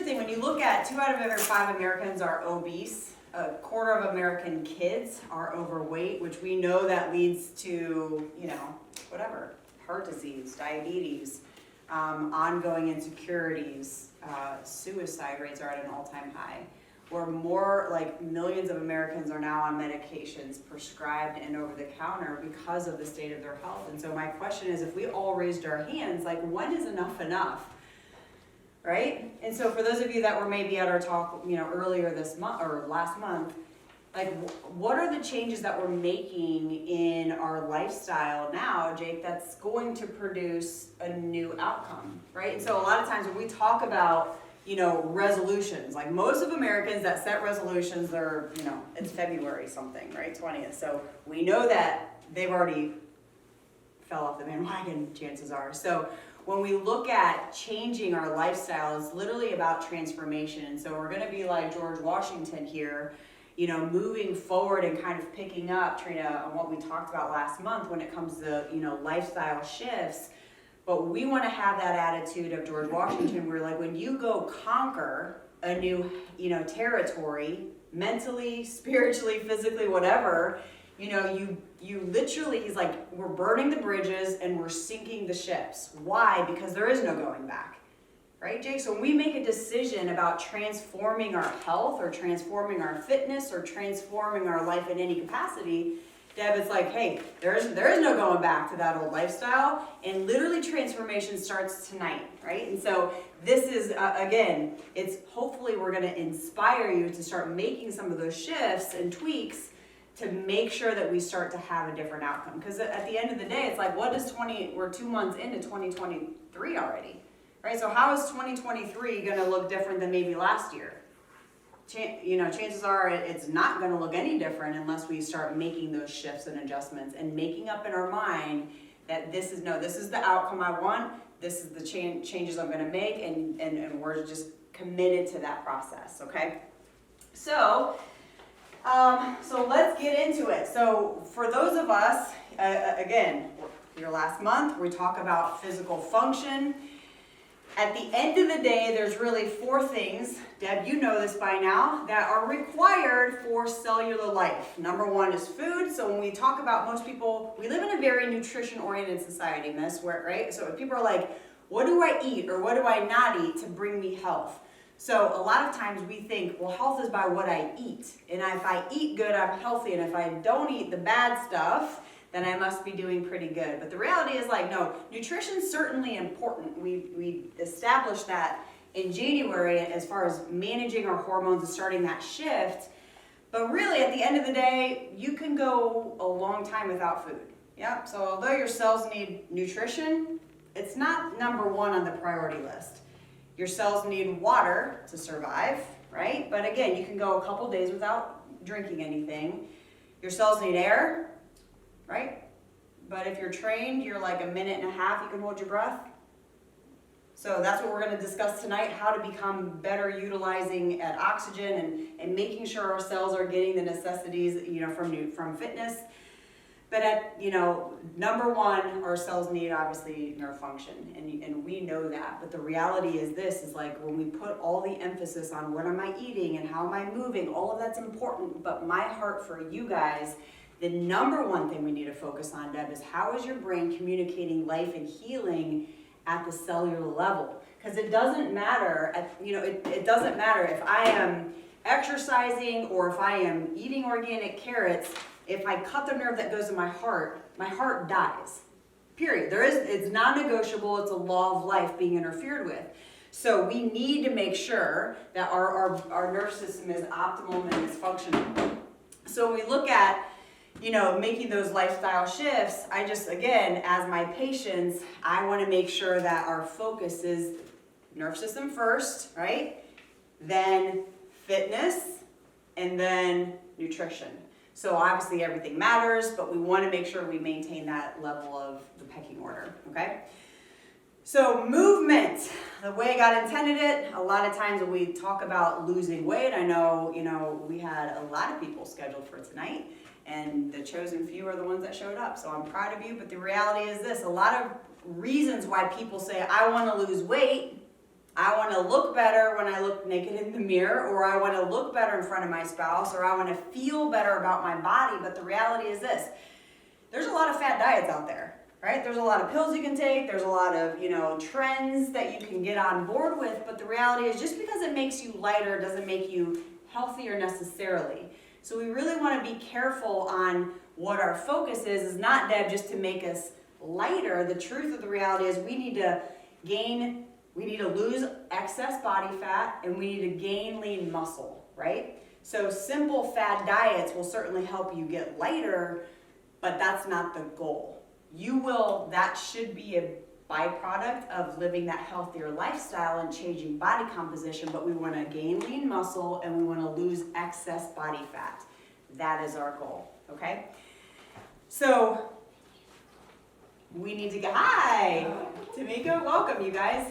thing, when you look at 2 out of every 5 Americans are obese, a quarter of American kids are overweight, which we know that leads to, whatever, heart disease, diabetes, ongoing insecurities, suicide rates are at an all-time high. Where more, like millions of Americans are now on medications prescribed and over the counter because of the state of their health. And so my question is, if we all raised our hands, like when is enough enough? Right? And so for those of you that were maybe at our talk, earlier this month or last month, like what are the changes that we're making in our lifestyle now, Jake, that's going to produce a new outcome, right? And so a lot of times when we talk about, resolutions, like most of Americans that set resolutions are, it's February something, right? 20th. So we know that they've already fell off the bandwagon, chances are. So when we look at changing our lifestyle, it's literally about transformation. And so we're going to be like George Washington here, moving forward and kind of picking up, Trina, on what we talked about last month when it comes to, lifestyle shifts. But we want to have that attitude of George Washington where, like, when you go conquer a new, territory, mentally, spiritually, physically, whatever, you literally, he's like, we're burning the bridges and we're sinking the ships. Why? Because there is no going back. Right, Jake? So when we make a decision about transforming our health or transforming our fitness or transforming our life in any capacity, Deb, it's like, hey, there is no going back to that old lifestyle, and literally transformation starts tonight, right? And so this is, again, it's hopefully we're going to inspire you to start making some of those shifts and tweaks to make sure that we start to have a different outcome. Because at the end of the day, it's like, we're 2 months into 2023 already, right? So how is 2023 going to look different than maybe last year? Chances are it's not going to look any different unless we start making those shifts and adjustments and making up in our mind that this is the outcome I want, this is the changes I'm going to make, and we're just committed to that process, okay? So let's get into it. So for those of us, again, your last month, we talk about physical function. At the end of the day, there's really 4 things, Deb, you know this by now, that are required for cellular life. Number 1 is food. So when we talk about most people, we live in a very nutrition-oriented society, miss, right? So people are like, what do I eat or what do I not eat to bring me health? So a lot of times we think, well, health is by what I eat. And if I eat good, I'm healthy. And if I don't eat the bad stuff, then I must be doing pretty good. But the reality is like, no, nutrition's certainly important. We established that in January as far as managing our hormones and starting that shift. But really, at the end of the day, you can go a long time without food. Yeah. So although your cells need nutrition, it's not number 1 on the priority list. Your cells need water to survive, right? But again, you can go a couple days without drinking anything. Your cells need air, right? But if you're trained, you're like a minute and a half, you can hold your breath. So that's what we're going to discuss tonight, how to become better utilizing at oxygen and making sure our cells are getting the necessities, from fitness. But at, number 1, our cells need obviously nerve function, and we know that. But the reality is this, is like when we put all the emphasis on what am I eating and how am I moving, all of that's important. But my heart for you guys, the number 1 thing we need to focus on, Deb, is how is your brain communicating life and healing at the cellular level? Because it doesn't matter, it doesn't matter if I am exercising or if I am eating organic carrots. If I cut the nerve that goes to my heart dies. Period. It's non-negotiable. It's a law of life being interfered with. So we need to make sure that our nerve system is optimal and is functional. So when we look at making those lifestyle shifts, I just, again, as my patients, I want to make sure that our focus is nerve system first, right? Then fitness, and then nutrition. So obviously everything matters, but we want to make sure we maintain that level of the pecking order, okay? So movement, the way God intended it, a lot of times when we talk about losing weight, I know, we had a lot of people scheduled for tonight, and the chosen few are the ones that showed up. So I'm proud of you, but the reality is this, a lot of reasons why people say, I want to lose weight, I want to look better when I look naked in the mirror, or I want to look better in front of my spouse, or I want to feel better about my body. But the reality is this: there's a lot of fad diets out there, right? There's a lot of pills you can take. There's a lot of, trends that you can get on board with. But the reality is, just because it makes you lighter doesn't make you healthier necessarily. So we really want to be careful on what our focus is not, Deb, just to make us lighter. The truth of the reality is we need to lose excess body fat, and we need to gain lean muscle, right? So simple fad diets will certainly help you get lighter, but that's not the goal. That should be a byproduct of living that healthier lifestyle and changing body composition, but we want to gain lean muscle and we want to lose excess body fat. That is our goal, okay? So we need to hi, Tamika, welcome you guys.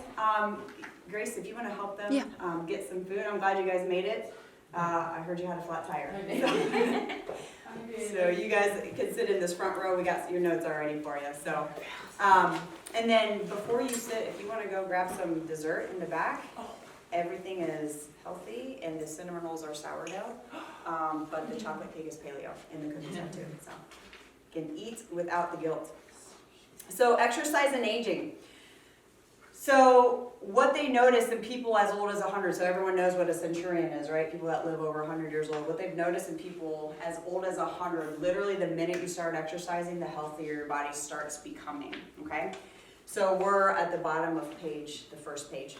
Grace, if you want to help them get some food, I'm glad you guys made it. I heard you had a flat tire. So you guys can sit in this front row. We got your notes already for you. So, and then before you sit, if you want to go grab some dessert in the back, everything is healthy, and the cinnamon rolls are sourdough, but the chocolate cake is paleo, and the cookies are too. So you can eat without the guilt. So exercise and aging. So what they notice in people as old as 100, so everyone knows what a centurion is, right? People that live over 100 years old. What they've noticed in people as old as 100, literally the minute you start exercising, the healthier your body starts becoming, okay? So we're at the bottom of the first page.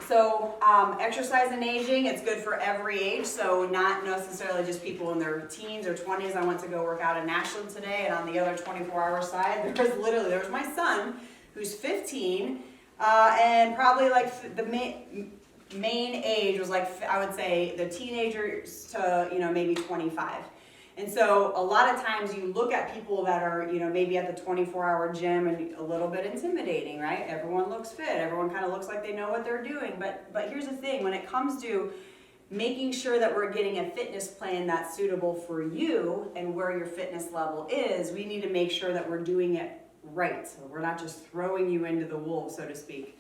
So exercise and aging, it's good for every age, so not necessarily just people in their teens or 20s. I went to go work out in Ashland today, and on the other 24-hour side, there was my son, who's 15, and probably like the main age was like, I would say the teenagers to, maybe 25. And so a lot of times you look at people that are, maybe at the 24-hour gym and a little bit intimidating, right? Everyone looks fit. Everyone kind of looks like they know what they're doing. But here's the thing, when it comes to making sure that we're getting a fitness plan that's suitable for you and where your fitness level is, we need to make sure that we're doing it right. So we're not just throwing you into the wolves, so to speak.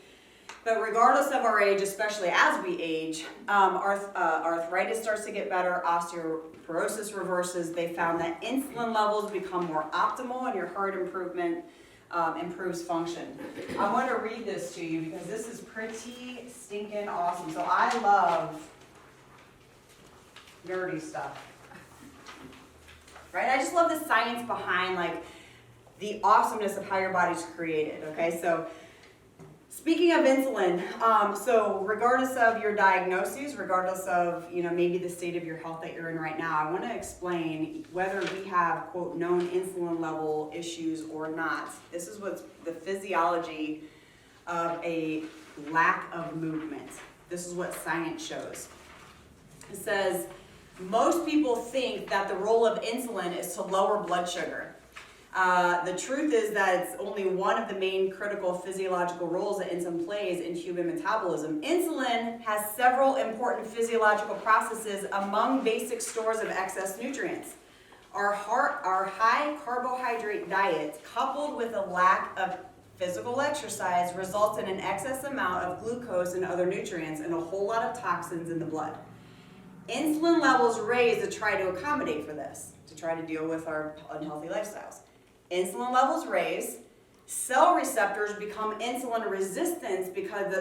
But regardless of our age, especially as we age, arthritis starts to get better, osteoporosis reverses. They found that insulin levels become more optimal, and your heart improvement improves function. I want to read this to you because this is pretty stinking awesome. So I love nerdy stuff, right? I just love the science behind the awesomeness of how your body's created, okay? So speaking of insulin, so regardless of your diagnoses, regardless of, maybe the state of your health that you're in right now, I want to explain whether we have, quote, known insulin level issues or not. This is what's the physiology of a lack of movement. This is what science shows. It says, most people think that the role of insulin is to lower blood sugar. The truth is that it's only one of the main critical physiological roles that insulin plays in human metabolism. Insulin has several important physiological processes among basic stores of excess nutrients. Our high carbohydrate diet, coupled with a lack of physical exercise, results in an excess amount of glucose and other nutrients and a whole lot of toxins in the blood. Insulin levels raise to try to accommodate for this, to try to deal with our unhealthy lifestyles. Insulin levels raise, cell receptors become insulin resistant because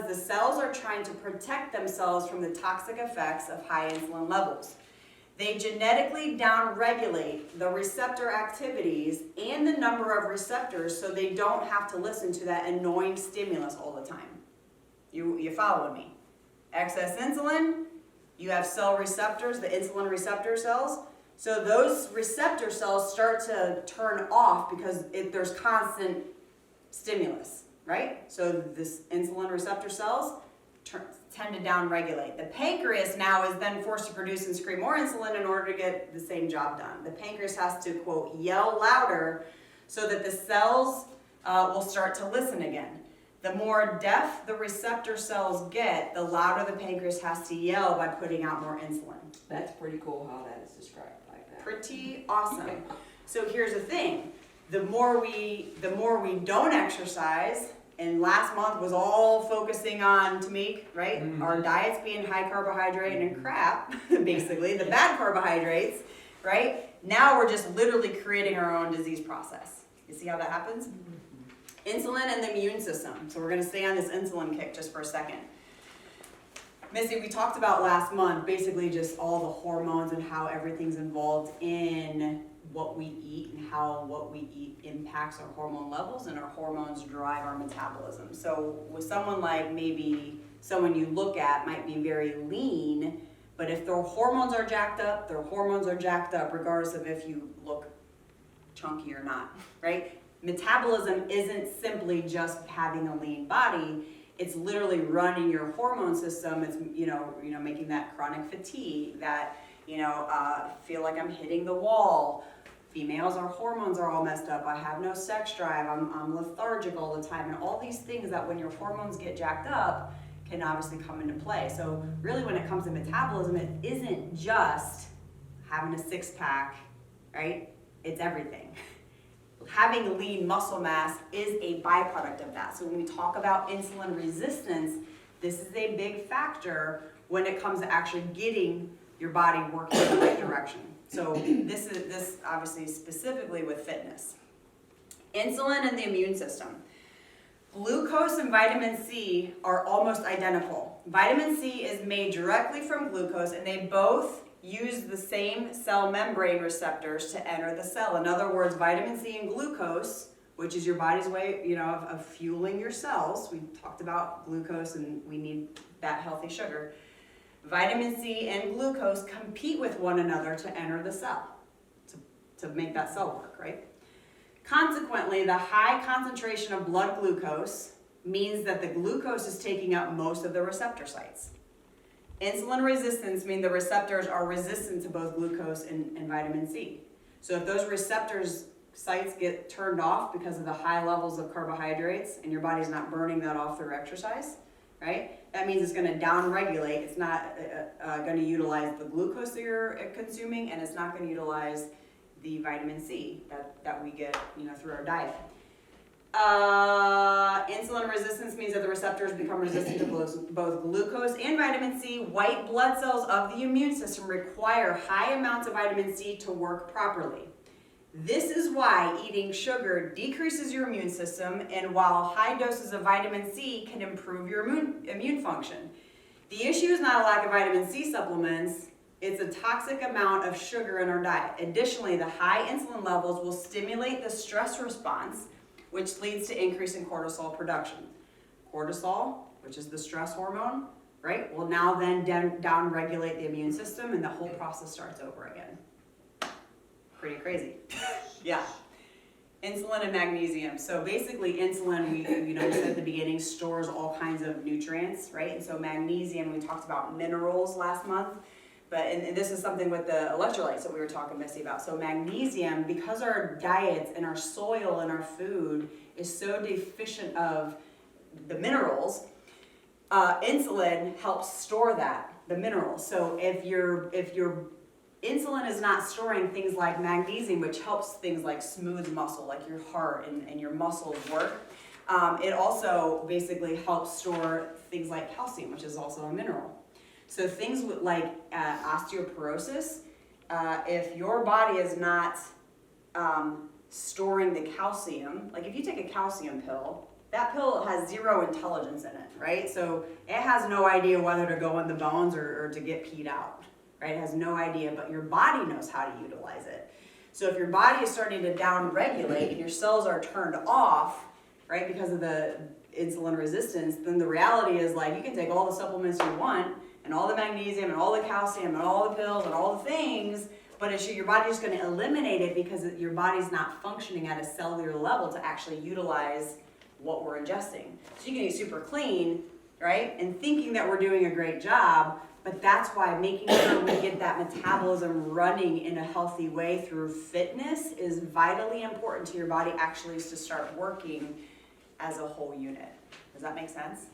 the cells are trying to protect themselves from the toxic effects of high insulin levels. They genetically downregulate the receptor activities and the number of receptors so they don't have to listen to that annoying stimulus all the time. You following me? Excess insulin, you have cell receptors, the insulin receptor cells. So those receptor cells start to turn off because there's constant stimulus, right? So this insulin receptor cells tend to downregulate. The pancreas now is then forced to produce and secrete more insulin in order to get the same job done. The pancreas has to, quote, yell louder so that the cells will start to listen again. The more deaf the receptor cells get, the louder the pancreas has to yell by putting out more insulin. That's pretty cool how that is described like that. Pretty awesome. So here's the thing. The more we don't exercise, And last month was all focusing on, Tamik, right? Our diets being high carbohydrate and crap, basically, the bad carbohydrates, right? Now we're just literally creating our own disease process. You see how that happens? Insulin and the immune system. So we're gonna stay on this insulin kick just for a second. Missy, we talked about last month, basically just all the hormones and how everything's involved in what we eat and how what we eat impacts our hormone levels, and our hormones drive our metabolism. So with someone like maybe someone you look at might be very lean, but if their hormones are jacked up, their hormones are jacked up regardless of if you look chunky or not, right? Metabolism isn't simply just having a lean body. It's literally running your hormone system. It's, making that chronic fatigue, that, feel like I'm hitting the wall. Females, our hormones are all messed up. I have no sex drive. I'm lethargic all the time. And all these things that when your hormones get jacked up can obviously come into play. So really when it comes to metabolism, it isn't just having a six pack, right? It's everything. Having lean muscle mass is a byproduct of that. So when we talk about insulin resistance, this is a big factor when it comes to actually getting your body working in the right direction. So this obviously specifically with fitness. Insulin and the immune system. Glucose and vitamin C are almost identical. Vitamin C is made directly from glucose, and they both use the same cell membrane receptors to enter the cell. In other words, vitamin C and glucose, which is your body's way, of fueling your cells. We talked about glucose and we need that healthy sugar. Vitamin C and glucose compete with one another to enter the cell, to make that cell work, right? Consequently, the high concentration of blood glucose means that the glucose is taking up most of the receptor sites. Insulin resistance means the receptors are resistant to both glucose and vitamin C. So if those receptors sites get turned off because of the high levels of carbohydrates and your body's not burning that off through exercise, right? That means it's going to down-regulate. It's not going to utilize the glucose that you're consuming, and it's not going to utilize the vitamin C that we get, through our diet. Insulin resistance means that the receptors become resistant to both glucose and vitamin C. White blood cells of the immune system require high amounts of vitamin C to work properly. This is why eating sugar decreases your immune system, and while high doses of vitamin C can improve your immune function. The issue is not a lack of vitamin C supplements, it's a toxic amount of sugar in our diet. Additionally, the high insulin levels will stimulate the stress response, which leads to increase in cortisol production. Cortisol, which is the stress hormone, right, will now then down-regulate the immune system, and the whole process starts over again. Pretty crazy. Yeah. Insulin and magnesium. So basically insulin, we said at the beginning, stores all kinds of nutrients, right? And so magnesium, we talked about minerals last month, and this is something with the electrolytes that we were talking, Missy, about. So magnesium, because our diets and our soil and our food is so deficient of the minerals, insulin helps store the minerals. So if your insulin is not storing things like magnesium, which helps things like smooth muscle, like your heart and your muscles work. It also basically helps store things like calcium, which is also a mineral. So things like osteoporosis, if your body is not storing the calcium, like if you take a calcium pill, that pill has zero intelligence in it, right? So it has no idea whether to go in the bones or to get peed out. Right? It has no idea, but your body knows how to utilize it. So if your body is starting to down-regulate and your cells are turned off, right, because of the insulin resistance, then the reality is like you can take all the supplements you want and all the magnesium and all the calcium and all the pills and all the things, but your body's going to eliminate it because your body's not functioning at a cellular level to actually utilize what we're ingesting. So you can eat super clean, right, and thinking that we're doing a great job. But that's why making sure we get that metabolism running in a healthy way through fitness is vitally important to your body actually to start working as a whole unit. Does that make sense?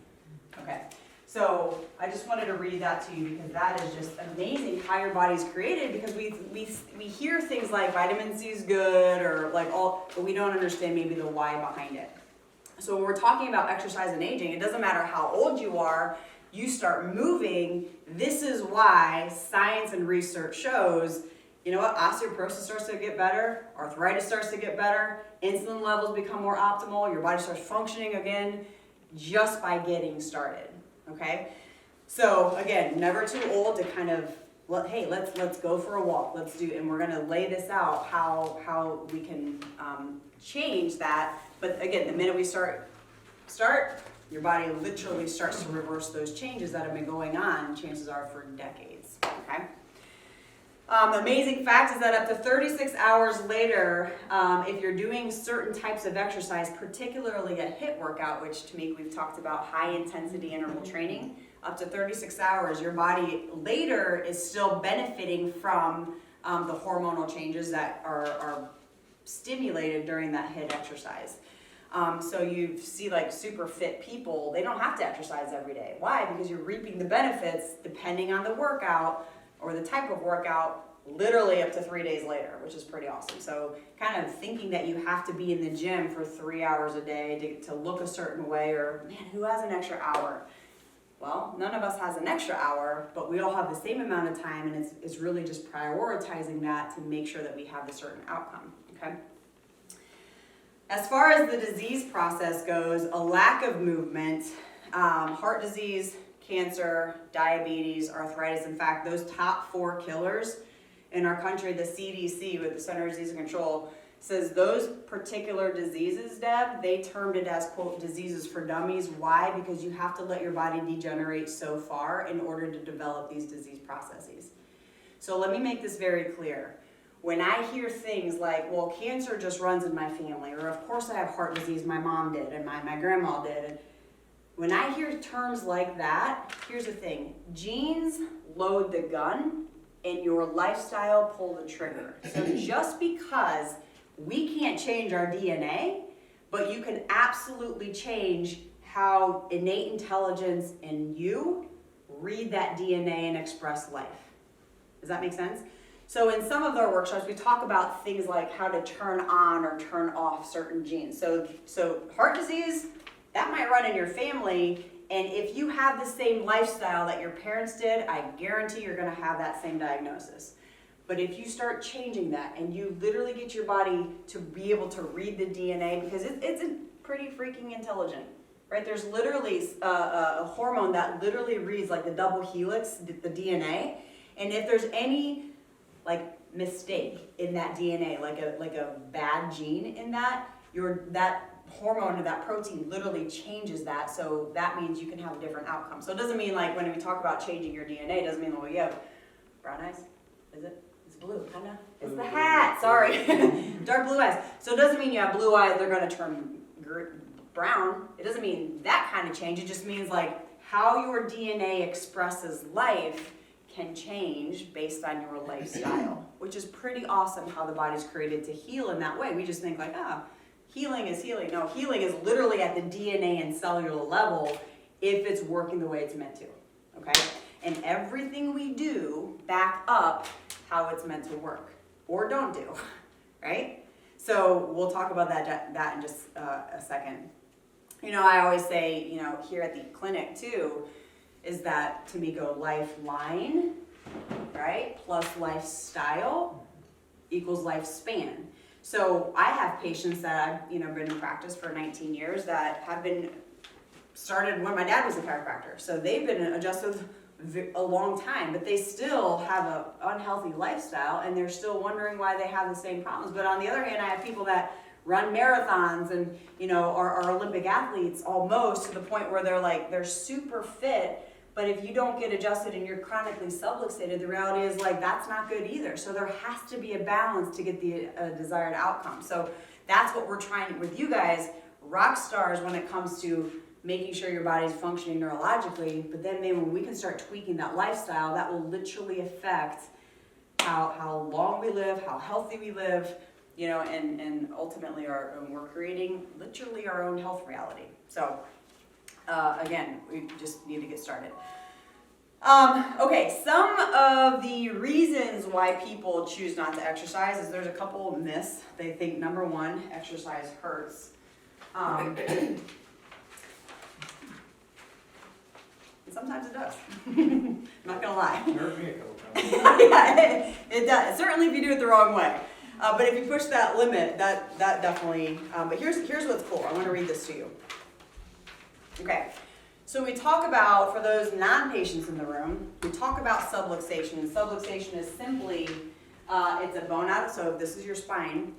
Okay. So I just wanted to read that to you because that is just amazing how your body's created, because we hear things like vitamin C is good or but we don't understand maybe the why behind it. So when we're talking about exercise and aging, it doesn't matter how old you are, you start moving. This is why science and research shows, you know what, osteoporosis starts to get better, arthritis starts to get better, insulin levels become more optimal, your body starts functioning again just by getting started, okay? So again, never too old to kind of, hey, let's go for a walk, and we're gonna lay this out, how we can change that. But again, the minute we start, your body literally starts to reverse those changes that have been going on, chances are for decades, okay? The amazing fact is that up to 36 hours later, if you're doing certain types of exercise, particularly a HIIT workout, which Tamika, we've talked about, high intensity interval training, up to 36 hours, your body later is still benefiting from the hormonal changes that are stimulated during that HIIT exercise. So you see like super fit people, they don't have to exercise every day. Why? Because you're reaping the benefits depending on the workout or the type of workout, literally up to 3 days later, which is pretty awesome. So kind of thinking that you have to be in the gym for 3 hours a day to look a certain way, or man, who has an extra hour? Well, none of us has an extra hour, but we all have the same amount of time, and it's really just prioritizing that to make sure that we have a certain outcome, okay? As far as the disease process goes, a lack of movement, heart disease, cancer, diabetes, arthritis, in fact, those top 4 killers in our country, the CDC, with the Center of Disease and Control, says those particular diseases, Deb, they termed it as, quote, diseases for dummies. Why? Because you have to let your body degenerate so far in order to develop these disease processes. So let me make this very clear. When I hear things like, well, cancer just runs in my family, or of course I have heart disease, my mom did, and my grandma did, and when I hear terms like that, here's the thing. Genes load the gun, and your lifestyle pull the trigger. So just because we can't change our DNA, but you can absolutely change how innate intelligence in you read that DNA and express life. Does that make sense? So in some of our workshops, we talk about things like how to turn on or turn off certain genes. So heart disease, that might run in your family, and if you have the same lifestyle that your parents did, I guarantee you're gonna have that same diagnosis. But if you start changing that and you literally get your body to be able to read the DNA, because it's pretty freaking intelligent, right? There's literally a hormone that literally reads like the double helix, the DNA, and if there's any like mistake in that DNA, like a bad gene in that, that hormone or that protein literally changes that, so that means you can have a different outcome. So it doesn't mean like when we talk about changing your DNA, it doesn't mean, well, you have brown eyes, is it? It's blue, kinda. It's the hat, sorry. Dark blue eyes. So it doesn't mean you have blue eyes, they're gonna turn brown. It doesn't mean that kind of change. It just means like how your DNA expresses life can change based on your lifestyle, which is pretty awesome how the body's created to heal in that way. We just think like, healing is healing. No, healing is literally at the DNA and cellular level if it's working the way it's meant to, okay? And everything we do back up how it's meant to work, or don't do, right? So we'll talk about that in just a second. You know, I always say, you know, here at the clinic too, is that Tamiko, lifeline, right, plus lifestyle equals lifespan. So I have patients that I've, been in practice for 19 years that have been started when my dad was a chiropractor. So they've been adjusted a long time, but they still have an unhealthy lifestyle and they're still wondering why they have the same problems. But on the other hand, I have people that run marathons and, are Olympic athletes almost to the point where they're super fit. But if you don't get adjusted and you're chronically subluxated, the reality is that's not good either. So there has to be a balance to get the desired outcome. So that's what we're trying with you guys, rock stars when it comes to making sure your body's functioning neurologically. But then maybe when we can start tweaking that lifestyle, that will literally affect how long we live, how healthy we live, and ultimately we're creating literally our own health reality. So again, we just need to get started. Okay, some of the reasons why people choose not to exercise is there's a couple of myths. They think, number one, exercise hurts. And sometimes it does. I'm not gonna lie. Hurt me a couple times. Yeah, it does. Certainly if you do it the wrong way. But if you push that limit, that definitely, but here's what's cool. I want to read this to you. Okay. So we talk about, for those non-patients in the room, we talk about subluxation. And subluxation is simply, it's a bone out, so if this is your spine,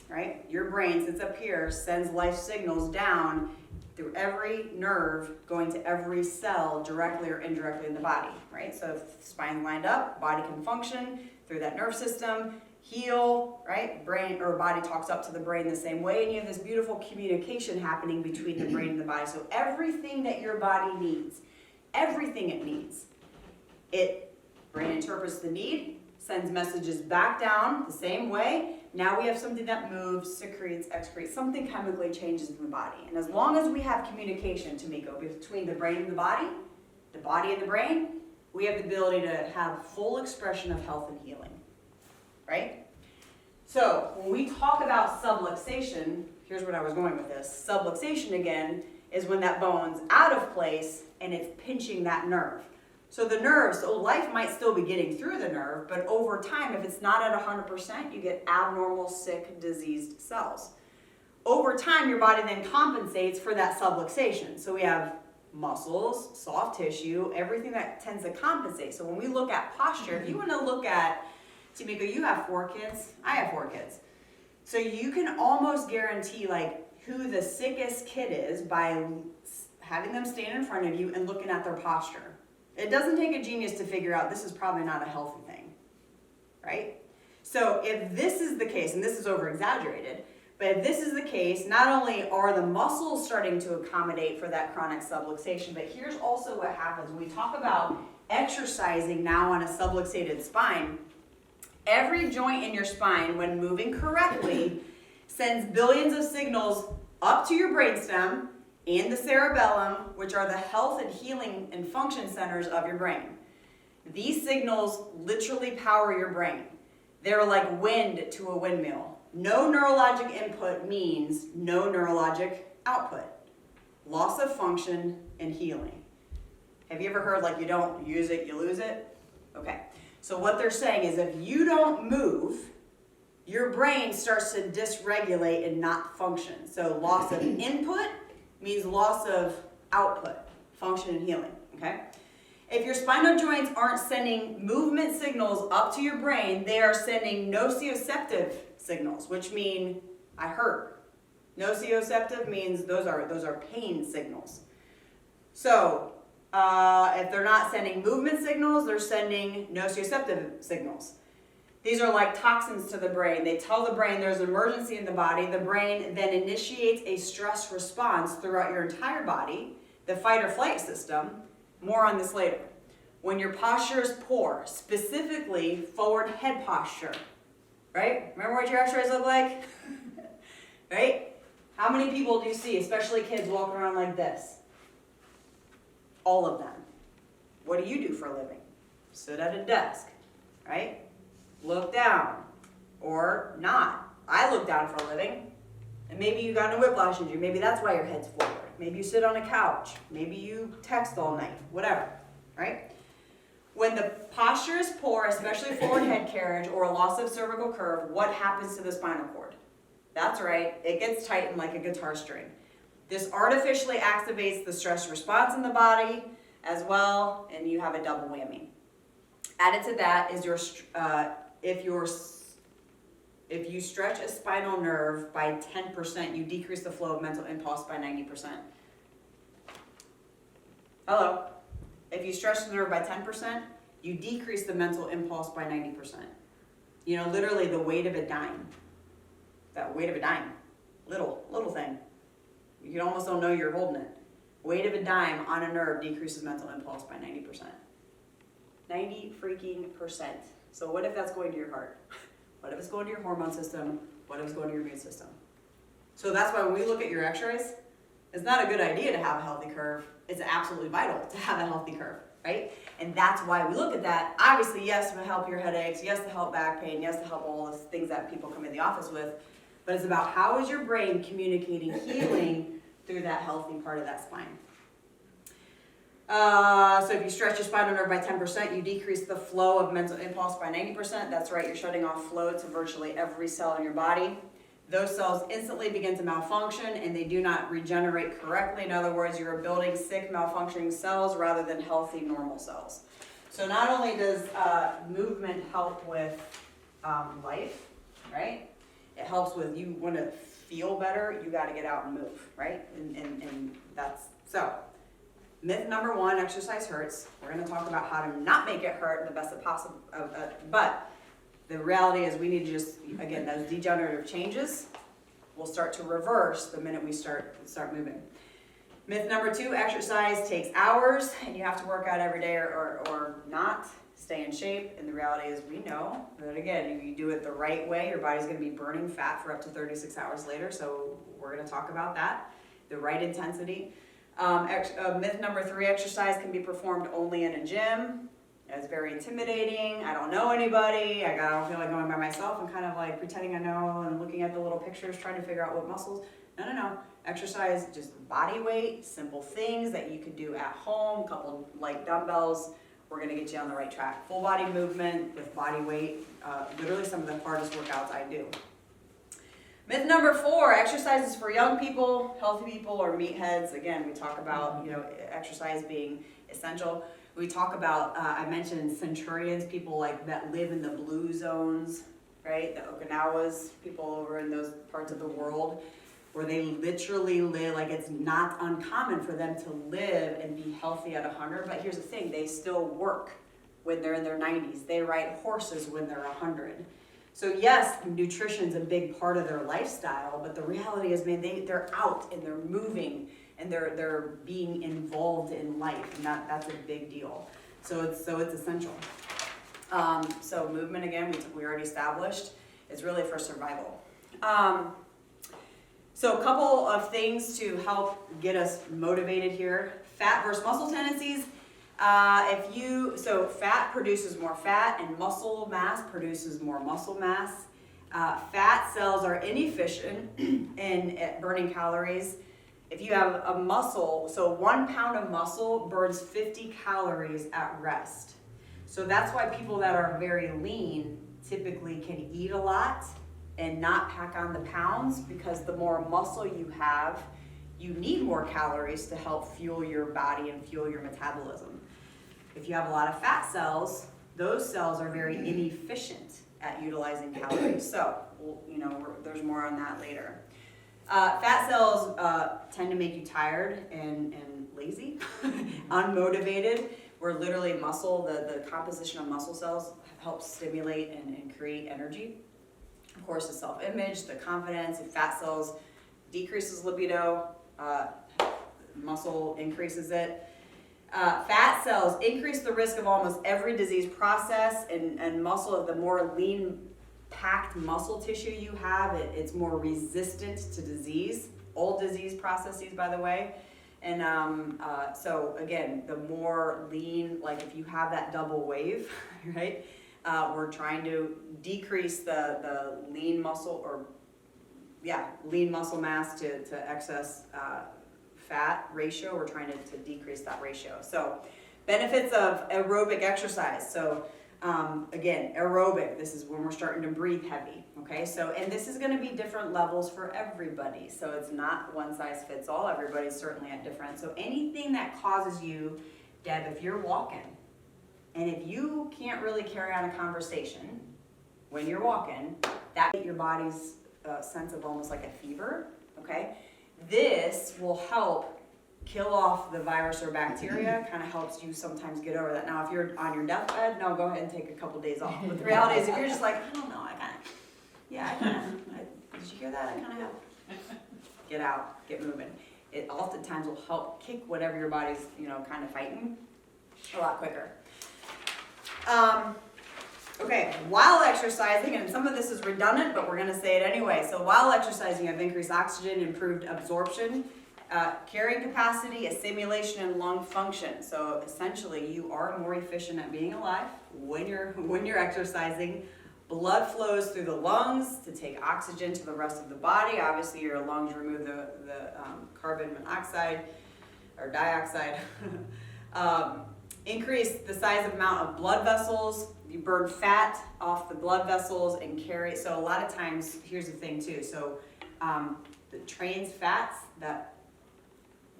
right? Your brain sits up here, sends life signals down through every nerve, going to every cell directly or indirectly in the body, right? So if the spine's lined up, body can function through that nerve system, heal, right? Brain or body talks up to the brain the same way, and you have this beautiful communication happening between the brain and the body. So everything that your body needs, everything it needs, brain interprets the need, sends messages back down the same way. Now we have something that moves, secretes, excretes, something chemically changes in the body. And as long as we have communication, Tamiko, between the brain and the body and the brain, we have the ability to have full expression of health and healing, right? So when we talk about subluxation, here's what I was going with this. Subluxation, again, is when that bone's out of place and it's pinching that nerve. So the nerve, so life might still be getting through the nerve, but over time, if it's not at 100%, you get abnormal, sick, diseased cells. Over time, your body then compensates for that subluxation. So we have muscles, soft tissue, everything that tends to compensate. So when we look at posture, if you want to look at, Tamiko, you have 4 kids, I have 4 kids. So you can almost guarantee like who the sickest kid is by having them stand in front of you and looking at their posture. It doesn't take a genius to figure out this is probably not a healthy thing, right? So if this is the case, and this is over-exaggerated, but if this is the case, not only are the muscles starting to accommodate for that chronic subluxation, but here's also what happens. When we talk about exercising now on a subluxated spine, every joint in your spine, when moving correctly, sends billions of signals up to your brainstem and the cerebellum, which are the health and healing and function centers of your brain. These signals literally power your brain. They're like wind to a windmill. No neurologic input means no neurologic output. Loss of function and healing. Have you ever heard like you don't use it, you lose it? Okay. So what they're saying is if you don't move, your brain starts to dysregulate and not function. So loss of input means loss of output, function and healing, okay? If your spinal joints aren't sending movement signals up to your brain, they are sending nociceptive signals, which mean I hurt. Nociceptive means those are pain signals. So if they're not sending movement signals, they're sending nociceptive signals. These are like toxins to the brain. They tell the brain there's an emergency in the body. The brain then initiates a stress response throughout your entire body, the fight or flight system. More on this later. When your posture is poor, specifically forward head posture, right? Remember what your x-rays look like? Right? How many people do you see, especially kids, walking around like this? All of them. What do you do for a living? Sit at a desk, right? Look down, or not. I look down for a living, and maybe you got a whiplash injury. Maybe that's why your head's forward. Maybe you sit on a couch. Maybe you text all night, whatever, right? When the posture is poor, especially forward head carriage or a loss of cervical curve, what happens to the spinal cord? That's right, it gets tightened like a guitar string. This artificially activates the stress response in the body as well, and you have a double whammy. Added to that is if you stretch a spinal nerve by 10%, you decrease the flow of mental impulse by 90%. Hello. If you stretch the nerve by 10%, you decrease the mental impulse by 90%. You know, literally the weight of a dime. That weight of a dime. Little thing. You almost don't know you're holding it. Weight of a dime on a nerve decreases mental impulse by 90%. 90%. So what if that's going to your heart? What if it's going to your hormone system? What if it's going to your immune system? So that's why when we look at your x-rays, it's not a good idea to have a healthy curve. It's absolutely vital to have a healthy curve, right? And that's why we look at that. Obviously, yes, to help your headaches, yes, to help back pain, yes, to help all the things that people come in the office with. but it's about how is your brain communicating healing through that healthy part of that spine. So if you stretch your spinal nerve by 10%, you decrease the flow of mental impulse by 90%. That's right, you're shutting off flow to virtually every cell in your body. Those cells instantly begin to malfunction and they do not regenerate correctly. In other words, you're building sick, malfunctioning cells rather than healthy, normal cells. So not only does movement help with life, right? It helps with, you want to feel better, you got to get out and move, right? And that's, so. Myth number 1, exercise hurts. We're going to talk about how to not make it hurt in the best of possible, but the reality is we need to just, again, those degenerative changes will start to reverse the minute we start moving. Myth number 2, exercise takes hours and you have to work out every day or not, stay in shape. And the reality is we know that, again, if you do it the right way, your body's going to be burning fat for up to 36 hours later. So we're going to talk about that, the right intensity. Myth number 3, exercise can be performed only in a gym. It's very intimidating. I don't know anybody. I don't feel like going by myself. I'm kind of like pretending I know and looking at the little pictures, trying to figure out what muscles. No. Exercise, just body weight, simple things that you could do at home, a couple light dumbbells. We're going to get you on the right track. Full body movement with body weight, literally some of the hardest workouts I do. Myth number 4, exercise is for young people, healthy people, or meatheads. Again, we talk about, exercise being essential. We talk about, I mentioned centurions, people like that live in the blue zones, right? The Okinawas, people over in those parts of the world where they literally live, like it's not uncommon for them to live and be healthy at 100. But here's the thing, they still work when they're in their 90s. They ride horses when they're 100. So yes, nutrition's a big part of their lifestyle, but the reality is, man, they're out and they're moving and they're being involved in life, and that's a big deal. So it's essential. So movement, again, we already established, is really for survival. So a couple of things to help get us motivated here. Fat versus muscle tendencies. So fat produces more fat and muscle mass produces more muscle mass. Fat cells are inefficient in burning calories. If you have a muscle, so 1 pound of muscle burns 50 calories at rest. So that's why people that are very lean typically can eat a lot and not pack on the pounds, because the more muscle you have, you need more calories to help fuel your body and fuel your metabolism. If you have a lot of fat cells, those cells are very inefficient at utilizing calories. So, there's more on that later. Fat cells tend to make you tired and lazy, unmotivated. Where literally muscle, the composition of muscle cells helps stimulate and create energy. Of course, the self-image, the confidence. If fat cells decreases libido, muscle increases it. Fat cells increase the risk of almost every disease process, and muscle, the more lean packed muscle tissue you have, it's more resistant to disease, all disease processes, by the way. And so again, the more lean, like if you have that double wave, right? We're trying to decrease the lean muscle, lean muscle mass to excess fat ratio. We're trying to decrease that ratio. So benefits of aerobic exercise. So again, aerobic, this is when we're starting to breathe heavy, okay? So, and this is gonna be different levels for everybody. So it's not one size fits all. Everybody's certainly at different. So anything that causes you, Deb, if you're walking, and if you can't really carry on a conversation when you're walking, that your body's sense of almost like a fever, okay? This will help kill off the virus or bacteria, kind of helps you sometimes get over that. Now, if you're on your deathbed, no, go ahead and take a couple days off. But the reality is, if you're just like, I don't know, did you hear that? I kind of have. Get out, get moving. It oftentimes will help kick whatever your body's, kind of fighting a lot quicker. Okay, while exercising, and some of this is redundant, but we're gonna say it anyway. So while exercising, you have increased oxygen, improved absorption, carrying capacity, assimilation, and lung function. So essentially, you are more efficient at being alive when you're exercising Blood flows through the lungs to take oxygen to the rest of the body. Obviously, your lungs remove the carbon monoxide or dioxide. Increase the size of amount of blood vessels. You burn fat off the blood vessels and carry. So a lot of times, here's the thing too. So the trans fats that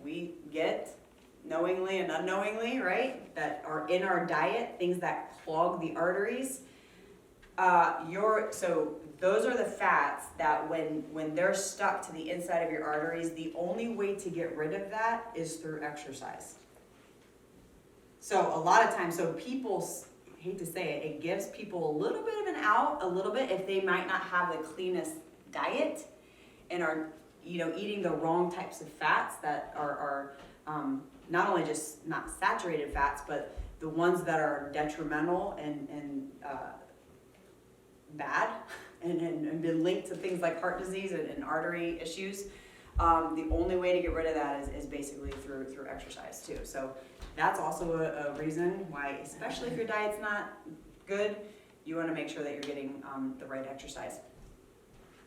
we get knowingly and unknowingly, right? That are in our diet, things that clog the arteries. So those are the fats that when they're stuck to the inside of your arteries, the only way to get rid of that is through exercise. So a lot of times, so people, hate to say it, it gives people a little bit of an out, a little bit, if they might not have the cleanest diet and are, eating the wrong types of fats that are not only just not saturated fats, but the ones that are detrimental and bad and been linked to things like heart disease and artery issues. The only way to get rid of that is basically through exercise too. So that's also a reason why, especially if your diet's not good, you want to make sure that you're getting the right exercise.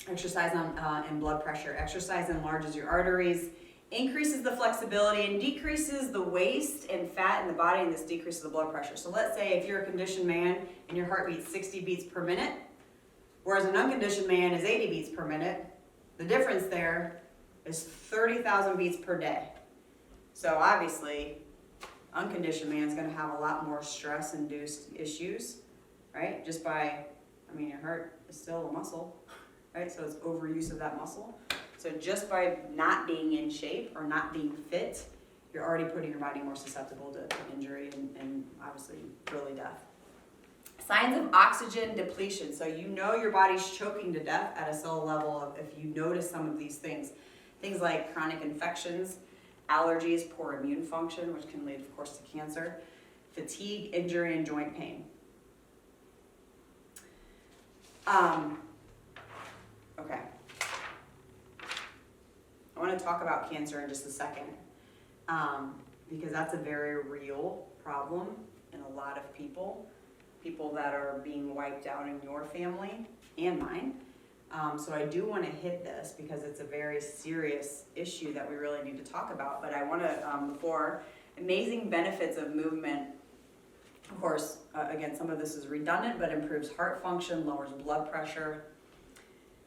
Exercise and blood pressure. Exercise enlarges your arteries, increases the flexibility, and decreases the waste and fat in the body, and this decreases the blood pressure. So let's say if you're a conditioned man and your heart beats 60 beats per minute, whereas an unconditioned man is 80 beats per minute, the difference there is 30,000 beats per day. So obviously, unconditioned man is going to have a lot more stress-induced issues, right? Just by, your heart is still a muscle, right? So it's overuse of that muscle. So just by not being in shape or not being fit, you're already putting your body more susceptible to injury and obviously early death. Signs of oxygen depletion. So your body's choking to death at a cell level if you notice some of these things. Things like chronic infections, allergies, poor immune function, which can lead, of course, to cancer, fatigue, injury, and joint pain. Okay. I want to talk about cancer in just a second because that's a very real problem in a lot of people that are being wiped out in your family and mine. So I do want to hit this because it's a very serious issue that we really need to talk about. But I want to, before, amazing benefits of movement. Of course, again, some of this is redundant, but improves heart function, lowers blood pressure,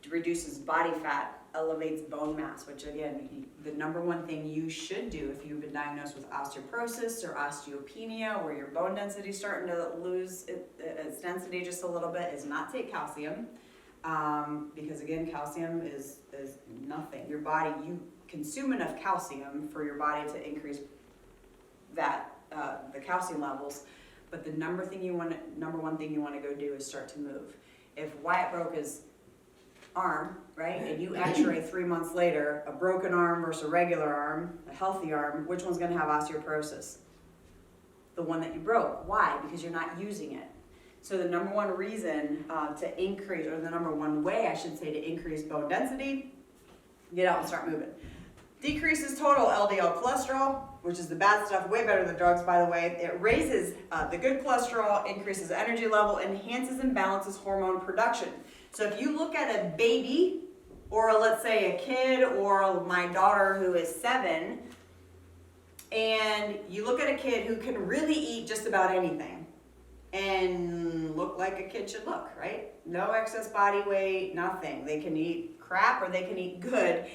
reduces body fat, elevates bone mass, which again, the number one thing you should do if you've been diagnosed with osteoporosis or osteopenia, where your bone density is starting to lose its density just a little bit, is not take calcium. Because again, calcium is nothing. Your body, you consume enough calcium for your body to increase that the calcium levels. But the number one thing you want to go do is start to move. If Wyatt broke his arm, right, and you x-ray 3 months later, a broken arm versus a regular arm, a healthy arm, which one's going to have osteoporosis? The one that you broke. Why? Because you're not using it. So the number one reason to increase, or the number one way, I should say, to increase bone density, get out and start moving. Decreases total LDL cholesterol, which is the bad stuff, way better than drugs, by the way. It raises the good cholesterol, increases energy level, enhances and balances hormone production. So if you look at a baby, or let's say a kid, or my daughter who is 7, and you look at a kid who can really eat just about anything, and look like a kid should look, right? No excess body weight, nothing. They can eat crap or they can eat good.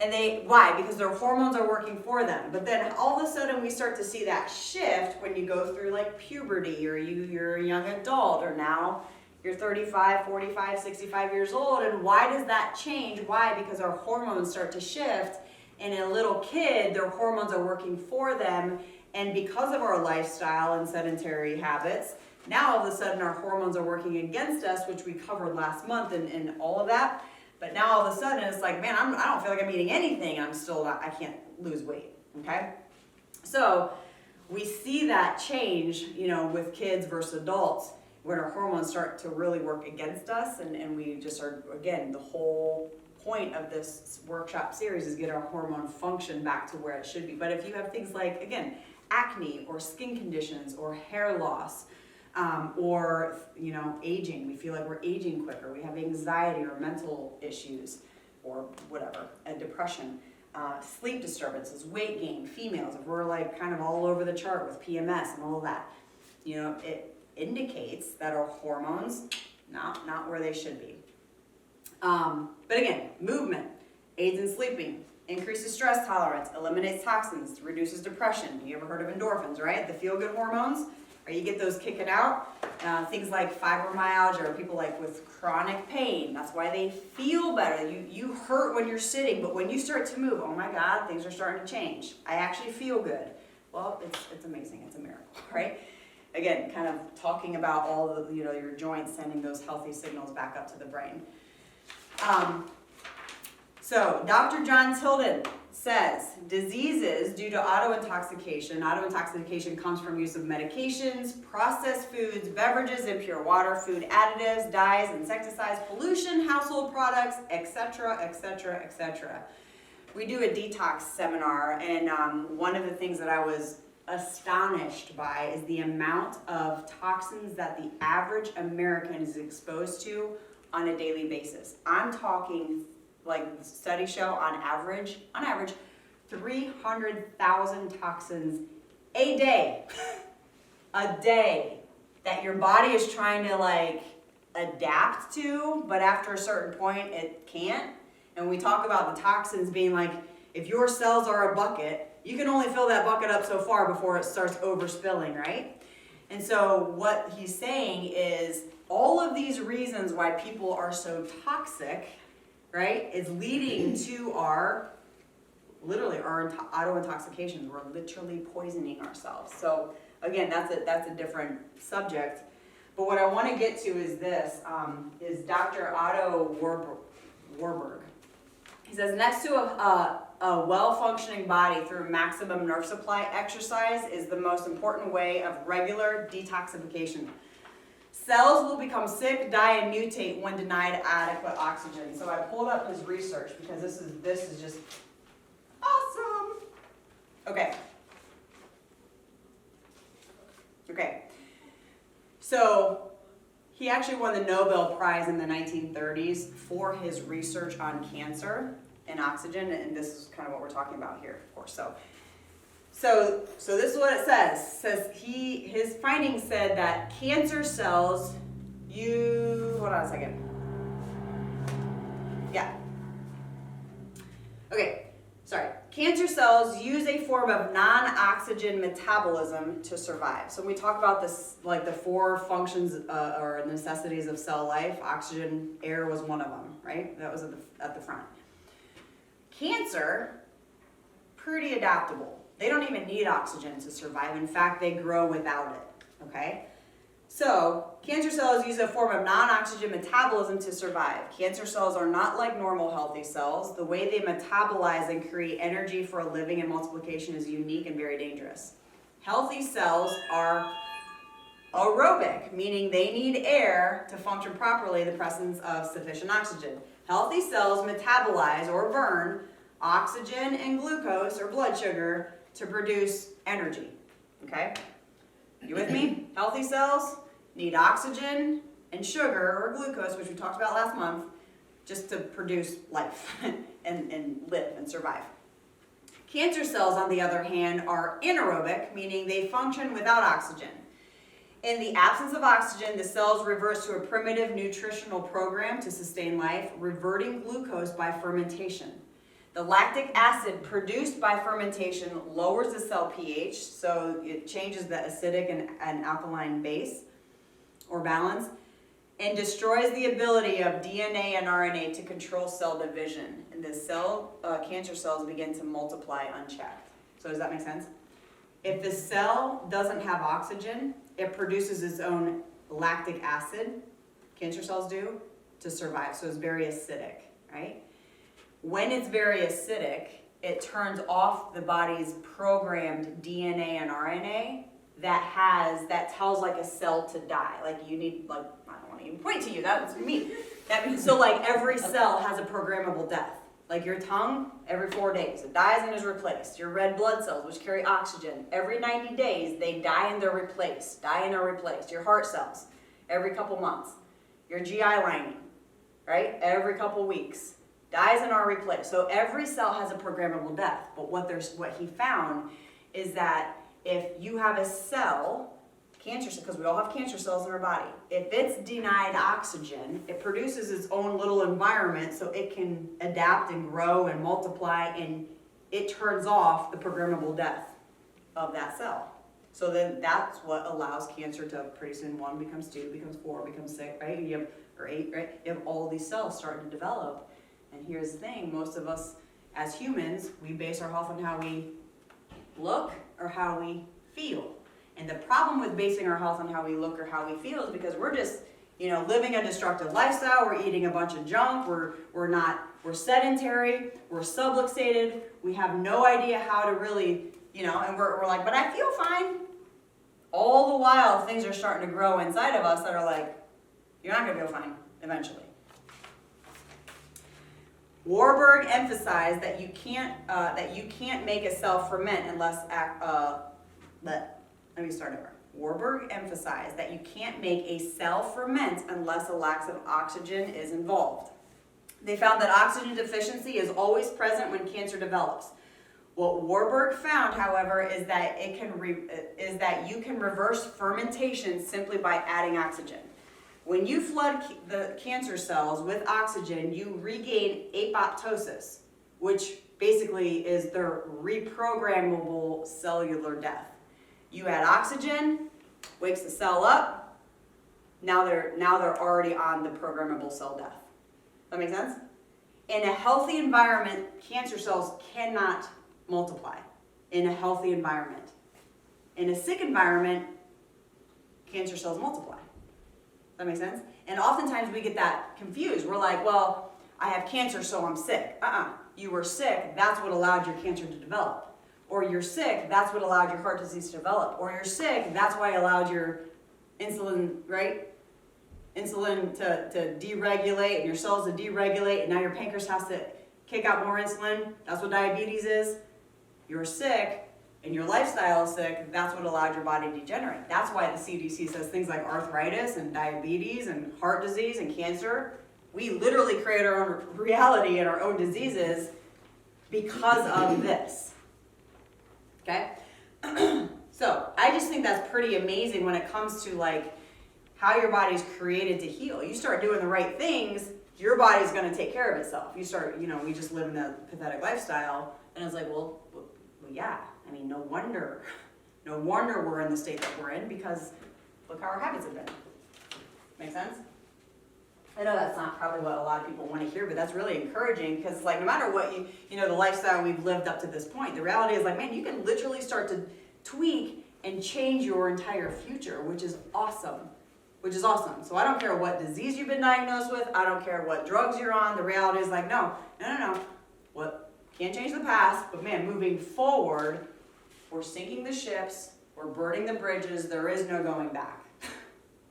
And why? Because their hormones are working for them. But then all of a sudden we start to see that shift when you go through like puberty, or you're a young adult, or now you're 35, 45, 65 years old. And why does that change? Why? Because our hormones start to shift. And in a little kid, their hormones are working for them. And because of our lifestyle and sedentary habits, now all of a sudden our hormones are working against us, which we covered last month and all of that. But now all of a sudden it's like, man, I don't feel like I'm eating anything. I can't lose weight, okay? So we see that change, with kids versus adults, when our hormones start to really work against us, and we just are, again, the whole point of this workshop series is get our hormone function back to where it should be. But if you have things like, again, acne or skin conditions or hair loss, Or, aging. We feel like we're aging quicker. We have anxiety or mental issues or whatever, depression. Sleep disturbances, weight gain, females, if we're like kind of all over the chart with PMS and all of that, it indicates that our hormones not where they should be. But again, movement aids in sleeping, increases stress tolerance, eliminates toxins, reduces depression. You ever heard of endorphins, right? The feel-good hormones, right? You get those kicking out. Things like fibromyalgia or people like with chronic pain. That's why they feel better. You hurt when you're sitting, but when you start to move, oh my God, things are starting to change. I actually feel good. Well, it's amazing. It's a miracle, right? Again, kind of talking about all the, your joints sending those healthy signals back up to the brain. So Dr. John Tilden says diseases due to autointoxication comes from use of medications, processed foods, beverages, impure water, food additives, dyes, insecticides, pollution, household products, etc., etc., etc. We do a detox seminar, and one of the things that I was astonished by is the amount of toxins that the average American is exposed to on a daily basis. I'm talking, like studies show, on average, 300,000 toxins a day. A day that your body is trying to adapt to, but after a certain point it can't. And we talk about the toxins being like, if your cells are a bucket, you can only fill that bucket up so far before it starts overspilling, right? And so what he's saying is all of these reasons why people are so toxic, right, is leading to our auto-intoxications. We're literally poisoning ourselves. So again, that's a different subject. But what I want to get to is this, is Dr. Otto Warburg. He says, next to a well-functioning body through maximum nerve supply, exercise is the most important way of regular detoxification. Cells will become sick, die, and mutate when denied adequate oxygen. So I pulled up his research because this is just awesome. Okay. So he actually won the Nobel Prize in the 1930s for his research on cancer and oxygen, and this is kind of what we're talking about here, of course. So this is what it says. His findings said that cancer cells hold on a second. Yeah. Okay, sorry. Cancer cells use a form of non-oxygen metabolism to survive. So when we talk about this, like the 4 functions or necessities of cell life, oxygen, air was one of them, right? That was at the front. Cancer, pretty adaptable. They don't even need oxygen to survive. In fact, they grow without it, okay? So, cancer cells use a form of non-oxygen metabolism to survive. Cancer cells are not like normal healthy cells. The way they metabolize and create energy for living and multiplication is unique and very dangerous. Healthy cells are aerobic, meaning they need air to function properly in the presence of sufficient oxygen. Healthy cells metabolize or burn oxygen and glucose or blood sugar to produce energy, okay? You with me? Healthy cells need oxygen and sugar or glucose, which we talked about last month, just to produce life and live and survive. Cancer cells, on the other hand, are anaerobic, meaning they function without oxygen. In the absence of oxygen, the cells revert to a primitive nutritional program to sustain life, reverting glucose by fermentation. The lactic acid produced by fermentation lowers the cell pH, so it changes the acidic and alkaline base or balance, and destroys the ability of DNA and RNA to control cell division. And the cancer cells begin to multiply unchecked. So does that make sense? If the cell doesn't have oxygen, it produces its own lactic acid, cancer cells do, to survive. So it's very acidic, right? When it's very acidic, it turns off the body's programmed DNA and RNA that tells like a cell to die. Like you need, I don't want to even point to you, that was me. That means, so like every cell has a programmable death, Like your tongue, every 4 days, it dies and is replaced. Your red blood cells, which carry oxygen, every 90 days, they die and they're replaced. Die and are replaced. Your heart cells, every couple months. Your GI lining, right? Every couple weeks. Dies and are replaced. So every cell has a programmable death. But what he found is that if you have a cell, cancer cell, because we all have cancer cells in our body, if it's denied oxygen, it produces its own little environment so it can adapt and grow and multiply, and it turns off the programmable death of that cell. So then that's what allows cancer to pretty soon 1 becomes 2, becomes 4, becomes 6, right? You have, or 8, right? You have all these cells starting to develop. And here's the thing, most of us as humans, we base our health on how we look or how we feel. And the problem with basing our health on how we look or how we feel is because we're just, living a destructive lifestyle. We're eating a bunch of junk. We're sedentary. We're subluxated. We have no idea how to really, and we're like, but I feel fine. All the while, things are starting to grow inside of us that are like, you're not going to feel fine eventually. Warburg emphasized that you can't make a cell ferment unless let me start over. Warburg emphasized that you can't make a cell ferment unless a lack of oxygen is involved. They found that oxygen deficiency is always present when cancer develops. What Warburg found, however, is that you can reverse fermentation simply by adding oxygen. When you flood the cancer cells with oxygen, you regain apoptosis, which basically is their reprogrammable cellular death. You add oxygen, wakes the cell up. Now they're already on the programmable cell death. That make sense? In a healthy environment, cancer cells cannot multiply. In a healthy environment. In a sick environment, cancer cells multiply. That make sense? And oftentimes we get that confused. We're like, well, I have cancer, so I'm sick. You were sick, that's what allowed your cancer to develop. Or you're sick, that's what allowed your heart disease to develop. Or you're sick, that's why it allowed your insulin, right? Insulin to deregulate and your cells to deregulate, and now your pancreas has to kick out more insulin. That's what diabetes is. You're sick, and your lifestyle is sick, that's what allowed your body to degenerate. That's why the CDC says things like arthritis and diabetes and heart disease and cancer. We literally create our own reality and our own diseases because of this. Okay? So I just think that's pretty amazing when it comes to like how your body's created to heal. You start doing the right things, your body's going to take care of itself. You start, we just live in a pathetic lifestyle, and it's like, well, yeah. I mean, no wonder we're in the state that we're in, because look how our habits have been. Make sense? I know that's not probably what a lot of people want to hear, but that's really encouraging, because like no matter what the lifestyle we've lived up to this point, the reality is like, man, you can literally start to tweak and change your entire future, which is awesome. So I don't care what disease you've been diagnosed with. I don't care what drugs you're on. The reality is like, no. What can't change the past, but man, moving forward, we're sinking the ships, we're burning the bridges, there is no going back,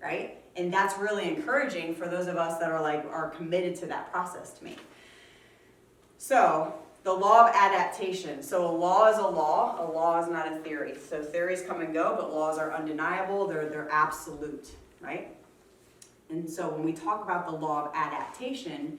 right? And that's really encouraging for those of us that are committed to that process to me. So, the law of adaptation. So a law is a law is not a theory. So theories come and go, but laws are undeniable, they're absolute, right? And so when we talk about the law of adaptation,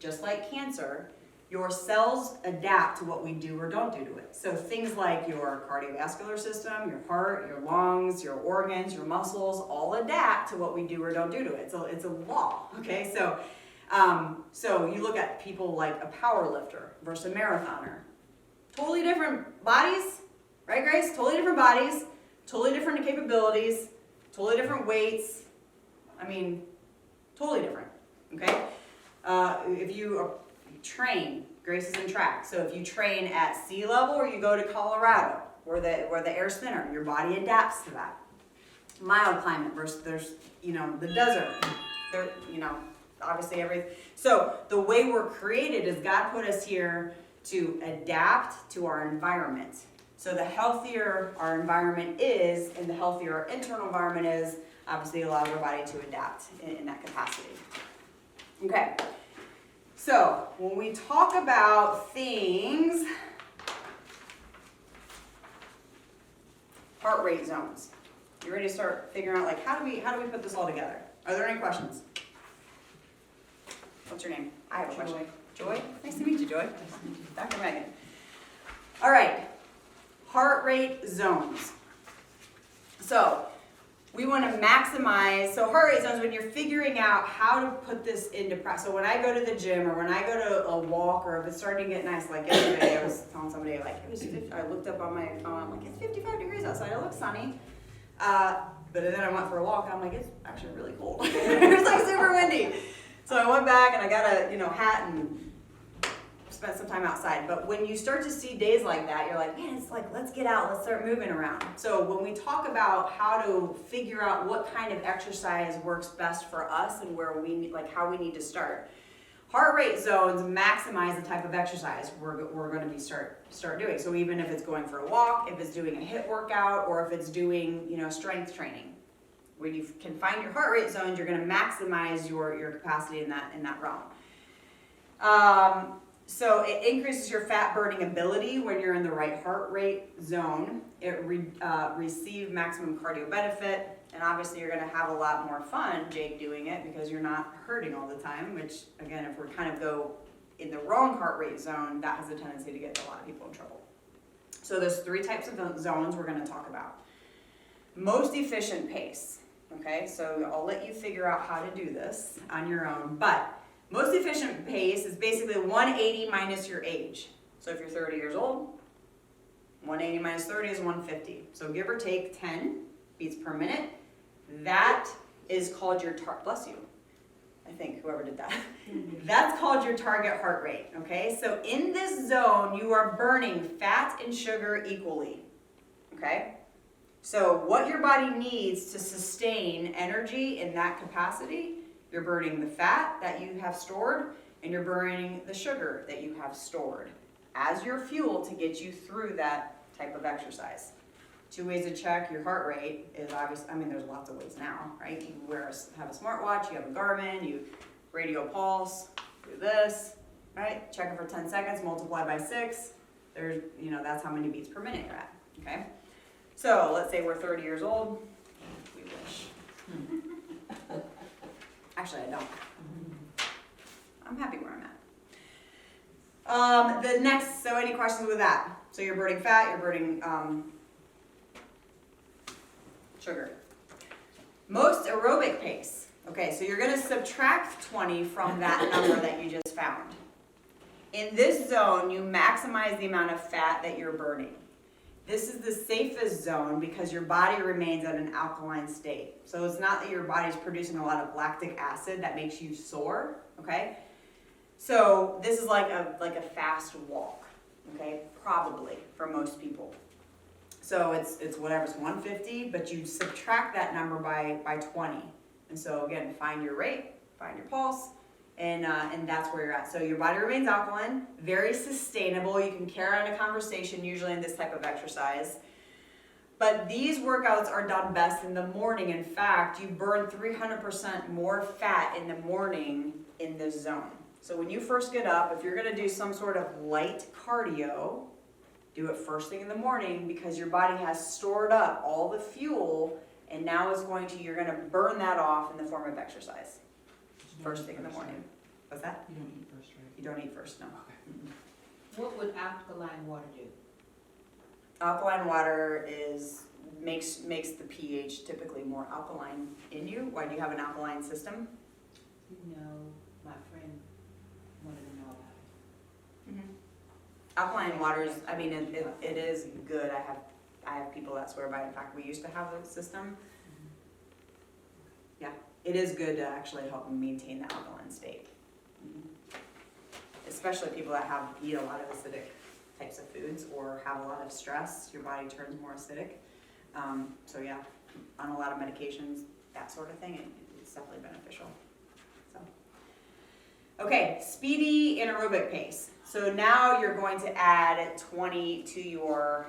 just like cancer, your cells adapt to what we do or don't do to it. So things like your cardiovascular system, your heart, your lungs, your organs, your muscles, all adapt to what we do or don't do to it. So it's a law, okay? So you look at people like a power lifter versus a marathoner. Totally different bodies, right, Grace? Totally different bodies, totally different capabilities, totally different weights. I mean, totally different, okay? If you train, Grace is in track. So if you train at sea level or you go to Colorado where the air's thinner, your body adapts to that. Mild climate versus the desert. Obviously everything. So the way we're created is God put us here to adapt to our environment. So the healthier our environment is and the healthier our internal environment is, obviously allows our body to adapt in that capacity. Okay. So when we talk about things, heart rate zones, you ready to start figuring out like how do we put this all together? Are there any questions? What's your name? I have a question. Joy? Nice to meet you, Joy. Dr. Megan. All right, heart rate zones. So we want to maximize, so heart rate zones, when you're figuring out how to put this into practice. So when I go to the gym or when I go to a walk or if it's starting to get nice, like yesterday I was telling somebody like, I looked up on my phone, I'm like, it's 55 degrees outside, it looks sunny. But then I went for a walk and I'm like, it's actually really cold. It's like super windy. So I went back and I got a hat and spent some time outside. But when you start to see days like that, you're like, man, it's like, let's get out, let's start moving around. So when we talk about how to figure out what kind of exercise works best for us and where we need, like how we need to start, heart rate zones maximize the type of exercise we're going to be start doing. So even if it's going for a walk, if it's doing a HIIT workout, or if it's doing, strength training, when you can find your heart rate zones, you're going to maximize your capacity in that realm. So it increases your fat burning ability when you're in the right heart rate zone. It receive maximum cardio benefit, and obviously you're going to have a lot more fun, Jake, doing it because you're not hurting all the time, which again, if we kind of go in the wrong heart rate zone, that has a tendency to get a lot of people in trouble. So there's 3 types of zones we're going to talk about. Most efficient pace, okay? So I'll let you figure out how to do this on your own, but most efficient pace is basically 180 minus your age. So if you're 30 years old, 180 minus 30 is 150. So give or take 10 beats per minute. That is called your bless you. I think whoever did that. That's called your target heart rate, okay? So in this zone, you are burning fat and sugar equally, okay? So what your body needs to sustain energy in that capacity, you're burning the fat that you have stored, and you're burning the sugar that you have stored as your fuel to get you through that type of exercise. 2 ways to check your heart rate is obviously, there's lots of ways now, right? You have a smartwatch, you have a Garmin, you radio pulse, do this, right? Check it for 10 seconds, multiply by 6. There's, that's how many beats per minute you're at, okay? So let's say we're 30 years old. We wish. Actually, I don't. I'm happy where I'm at. So any questions with that? So you're burning fat, you're burning sugar. Most aerobic pace. Okay, so you're gonna subtract 20 from that number that you just found. In this zone, you maximize the amount of fat that you're burning. This is the safest zone because your body remains at an alkaline state. So it's not that your body's producing a lot of lactic acid that makes you sore, okay? So this is like a fast walk, okay? Probably for most people. So it's whatever, it's 150, but you subtract that number by 20. And so again, find your rate, find your pulse, and that's where you're at. So your body remains alkaline, very sustainable. You can carry on a conversation usually in this type of exercise. But these workouts are done best in the morning. In fact, you burn 300% more fat in the morning in this zone. So when you first get up, if you're gonna do some sort of light cardio, do it first thing in the morning because your body has stored up all the fuel and now you're gonna burn that off in the form of exercise. First thing in the morning. What's that? You don't eat first, right? You don't eat first, no. Okay. Mm-mm. What would alkaline water do? Alkaline water makes the pH typically more alkaline in you. Why do you have an alkaline system? No, my friend wanted to know about it. Mm-hmm. Alkaline waters, it is good. I have people that swear by it. In fact, we used to have a system. Yeah, it is good to actually help maintain the alkaline state. Mm-hmm. Especially people that eat a lot of acidic types of foods or have a lot of stress, your body turns more acidic. So yeah, on a lot of medications, that sort of thing, it's definitely beneficial. So, okay, speedy anaerobic pace. So now you're going to add 20 to your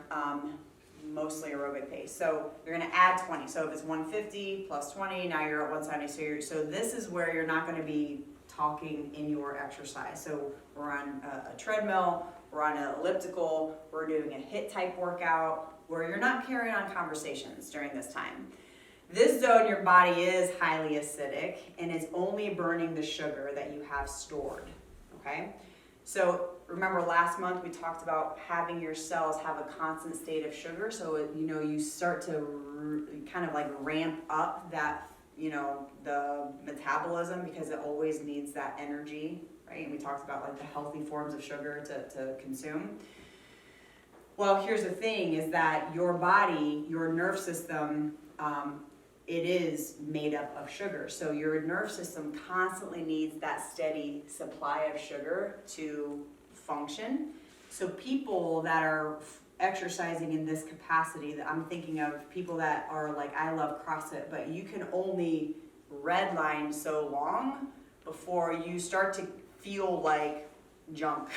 mostly aerobic pace. So you're going to add 20. So if it's 150 plus 20, now you're at 170. So this is where you're not going to be talking in your exercise. So we're on a treadmill, we're on an elliptical, we're doing a HIIT type workout where you're not carrying on conversations during this time. This zone, your body is highly acidic and it's only burning the sugar that you have stored, okay? So remember last month we talked about having your cells have a constant state of sugar, so you start to kind of like ramp up that, the metabolism because it always needs that energy, right? And we talked about like the healthy forms of sugar to consume. Well, here's the thing is that your body, your nerve system, it is made up of sugar. So your nerve system constantly needs that steady supply of sugar to function. So people that are exercising in this capacity, that I'm thinking of people that are like, I love CrossFit, but you can only redline so long before you start to feel like junk.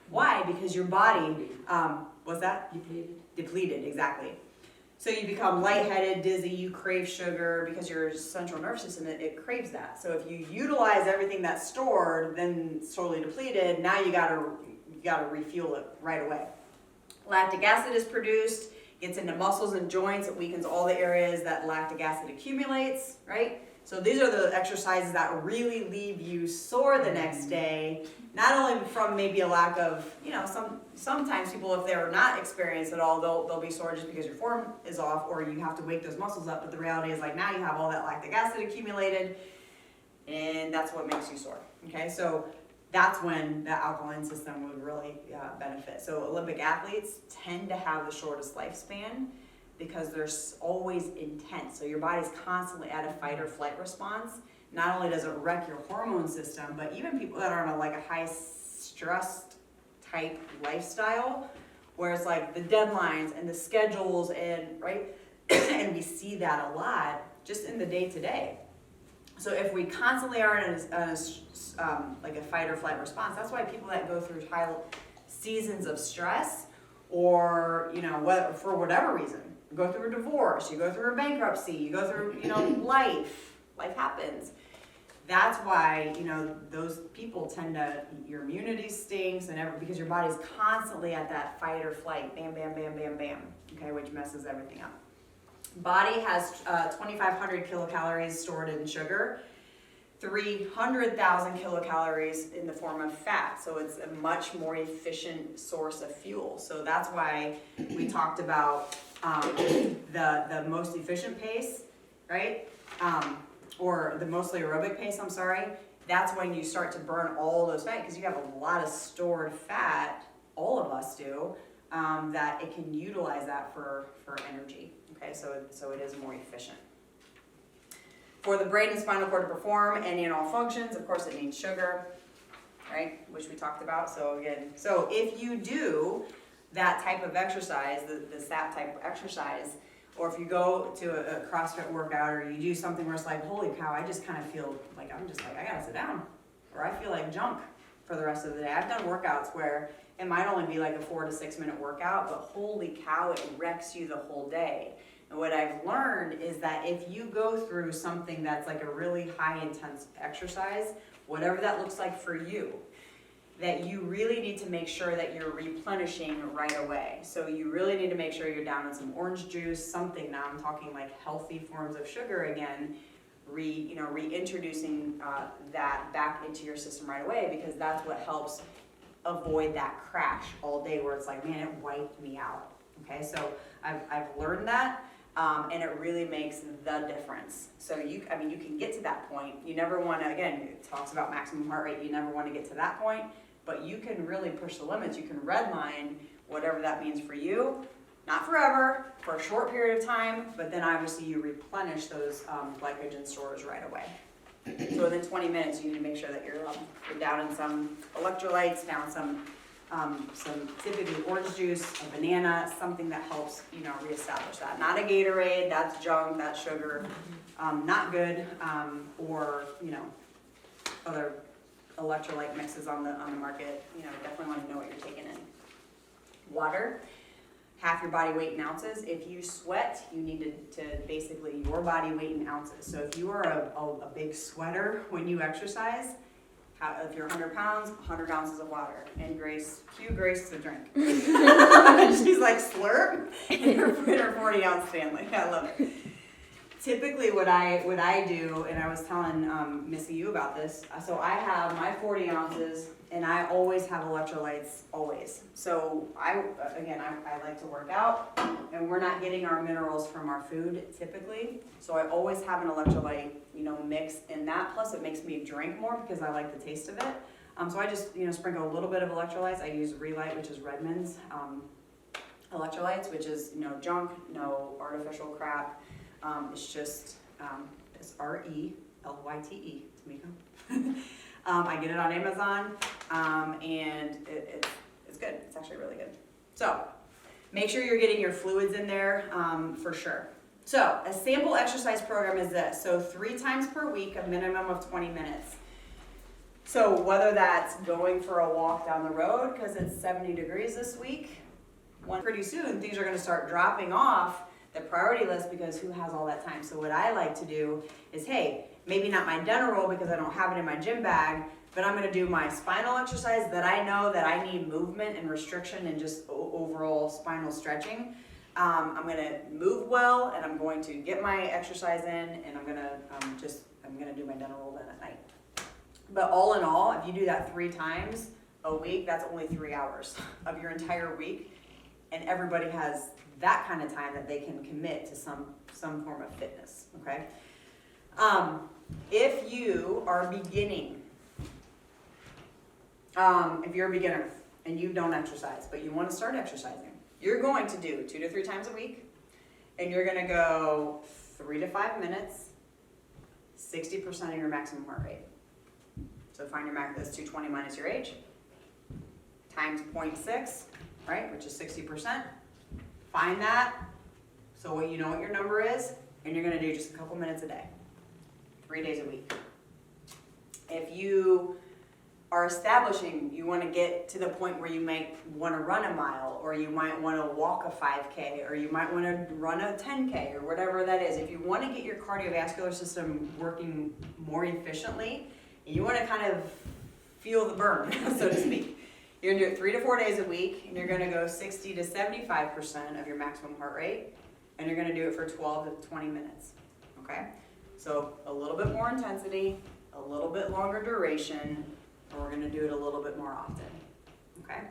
Why? Because your body, what's that? Depleted, exactly. So you become lightheaded, dizzy, you crave sugar because your central nervous system, it craves that. So if you utilize everything that's stored, then it's totally depleted, now you gotta refuel it right away. Lactic acid is produced, gets into muscles and joints, it weakens all the areas that lactic acid accumulates, right? So these are the exercises that really leave you sore the next day, not only from maybe a lack of, sometimes people, if they're not experienced at all, they'll be sore just because your form is off or you have to wake those muscles up, but the reality is like now you have all that lactic acid accumulated and that's what makes you sore, okay? So that's when the alkaline system would really benefit. So Olympic athletes tend to have the shortest lifespan because they're always intense. So your body's constantly at a fight or flight response. Not only does it wreck your hormone system, but even people that are on a high stress type lifestyle, where it's like the deadlines and the schedules and right, and we see that a lot just in the day to day. So if we constantly are in a fight or flight response, that's why people that go through high seasons of stress, or for whatever reason, you go through a divorce, you go through a bankruptcy, you go through life happens. That's why those people tend to, your immunity stinks because your body's constantly at that fight or flight, bam, bam, bam, bam, bam, okay, which messes everything up. Body has 2,500 kilocalories stored in sugar, 300,000 kilocalories in the form of fat. So it's a much more efficient source of fuel. So that's why we talked about the most efficient pace, right? Or the mostly aerobic pace, I'm sorry. That's when you start to burn all those fat because you have a lot of stored fat, all of us do, that it can utilize that for energy. Okay, so it is more efficient. For the brain and spinal cord to perform any and all functions, of course it needs sugar, right, which we talked about. So if you do that type of exercise, the SAP type of exercise, or if you go to a CrossFit workout or you do something where it's like, holy cow, I just kind of feel like I gotta sit down, or I feel like junk for the rest of the day. I've done workouts where it might only be like a 4 to 6 minute workout, but holy cow, it wrecks you the whole day. And what I've learned is that if you go through something that's like a really high intense exercise, whatever that looks like for you, that you really need to make sure that you're replenishing right away. So you really need to make sure you're down on some orange juice, something. Now I'm talking like healthy forms of sugar again, reintroducing that back into your system right away, because that's what helps avoid that crash all day where it's like, man, it wiped me out. Okay, so I've learned that. And it really makes the difference. So you can get to that point. You never want to, again, it talks about maximum heart rate. You never want to get to that point, but you can really push the limits. You can redline whatever that means for you. Not forever, for a short period of time, but then obviously you replenish those glycogen stores right away. So within 20 minutes, you need to make sure that you're down in some electrolytes, down some typically orange juice, a banana, something that helps, reestablish that. Not a Gatorade, that's junk, that's sugar, not good, or, other electrolyte mixes on the market. Definitely want to know what you're taking in. Water, half your body weight in ounces. If you sweat, you need to basically your body weight in ounces. So if you are a big sweater when you exercise, If you're 100 pounds, 100 ounces of water. And cue Grace to drink. She's like, slurp, in her 40-ounce Stanley. I love it. Typically what I do, and I was telling Missy you about this, so I have my 40 ounces, and I always have electrolytes, always. So I like to work out, and we're not getting our minerals from our food typically. So I always have an electrolyte, mix in that. Plus it makes me drink more because I like the taste of it. So I just, sprinkle a little bit of electrolytes. I use Relight, which is Redmond's electrolytes, which is no junk, no artificial crap. It's just, it's Relyte, Tamika. I get it on Amazon, and it's good. It's actually really good. So, make sure you're getting your fluids in there, for sure. So, a sample exercise program is this. So, 3 times per week, a minimum of 20 minutes. So, whether that's going for a walk down the road, because it's 70 degrees this week, pretty soon things are going to start dropping off the priority list, because who has all that time? So what I like to do is, hey, maybe not my dental roll because I don't have it in my gym bag, but I'm gonna do my spinal exercise that I know that I need movement and restriction and just overall spinal stretching. I'm gonna move well, and I'm going to get my exercise in, and I'm gonna do my dental roll then at night. But all in all, if you do that 3 times a week, that's only 3 hours of your entire week, and everybody has that kind of time that they can commit to some form of fitness, okay? If you are beginning, if you're a beginner and you don't exercise, but you want to start exercising, you're going to do 2 to 3 times a week, and you're gonna go 3 to 5 minutes, 60% of your maximum heart rate. So find your max, that's 220 minus your age, times 0.6, right, which is 60%. Find that, so you know what your number is, and you're gonna do just a couple minutes a day, 3 days a week. If you are establishing, you wanna get to the point where you might wanna run a mile, or you might wanna walk a 5K, or you might wanna run a 10K, or whatever that is. If you wanna get your cardiovascular system working more efficiently, and you wanna kind of feel the burn, so to speak, you're gonna do it 3 to 4 days a week, and you're gonna go 60 to 75% of your maximum heart rate, and you're gonna do it for 12 to 20 minutes, okay? So a little bit more intensity, a little bit longer duration, and we're gonna do it a little bit more often, okay?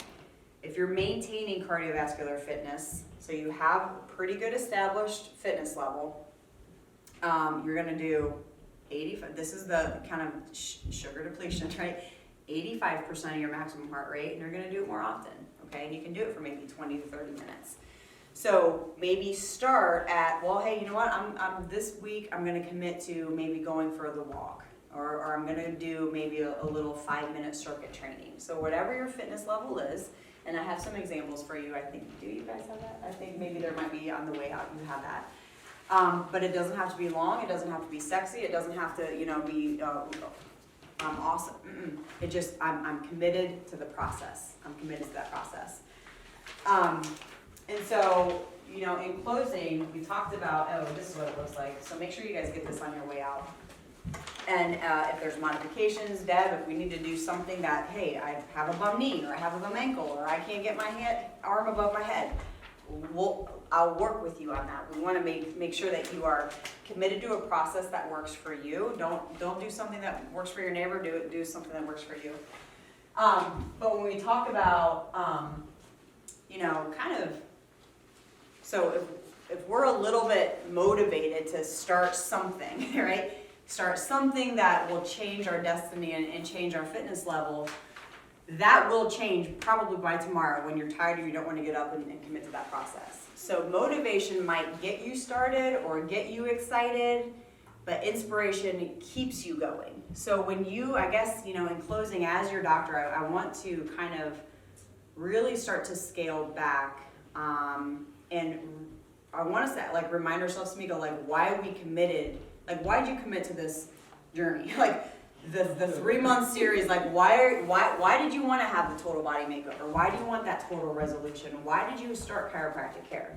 If you're maintaining cardiovascular fitness, so you have a pretty good established fitness level, you're gonna do 85, this is the kind of sugar depletion, right? 85% of your maximum heart rate, and you're gonna do it more often, okay? And you can do it for maybe 20 to 30 minutes. So maybe start at, well, hey, you know what? I'm this week, I'm gonna commit to maybe going for the walk, or I'm gonna do maybe a little 5-minute circuit training. So whatever your fitness level is, and I have some examples for you. I think, do you guys have that? I think maybe there might be on the way out, you have that. But it doesn't have to be long, it doesn't have to be sexy, it doesn't have to, be awesome. It just, I'm committed to the process. I'm committed to that process. And so, in closing, we talked about, this is what it looks like. So make sure you guys get this on your way out. And if there's modifications, Deb, if we need to do something that, hey, I have a bum knee, or I have a bum ankle, or I can't get my arm above my head, I'll work with you on that. We want to make sure that you are committed to a process that works for you. Don't do something that works for your neighbor. Do something that works for you. But when we talk about, kind of, so if we're a little bit motivated to start something, right? Start something that will change our destiny and change our fitness level. That will change probably by tomorrow when you're tired or you don't want to get up and commit to that process. So motivation might get you started or get you excited, but inspiration keeps you going. So when you, I guess, in closing, as your doctor, I want to kind of really start to scale back. And I want us to remind ourselves, Tamika, why we committed, why did you commit to this journey? The 3-month series, why did you want to have the total body makeover? Why do you want that total resolution? Why did you start chiropractic care?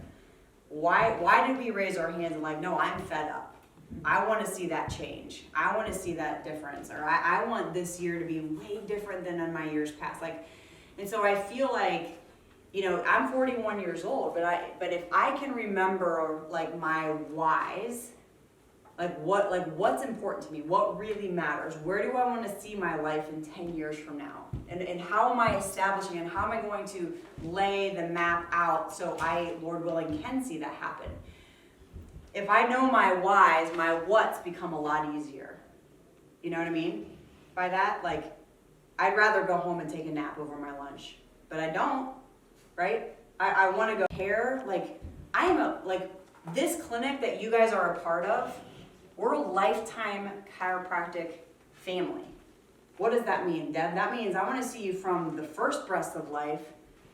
Why did we raise our hands and no, I'm fed up? I want to see that change. I want to see that difference, or I want this year to be way different than in my years past. Like, and so I feel like, you know, I'm 41 years old, but if I can remember like my whys, like what's important to me, what really matters, where do I want to see my life in 10 years from now, and how am I establishing and how am I going to lay the map out so I, Lord willing, can see that happen. If I know my whys, my whats become a lot easier. You know what I mean? By that, like, I'd rather go home and take a nap over my lunch, but I don't, right? I want to go here. Like, I am this clinic that you guys are a part of, we're a lifetime chiropractic family. What does that mean, Deb? That means I want to see you from the first breath of life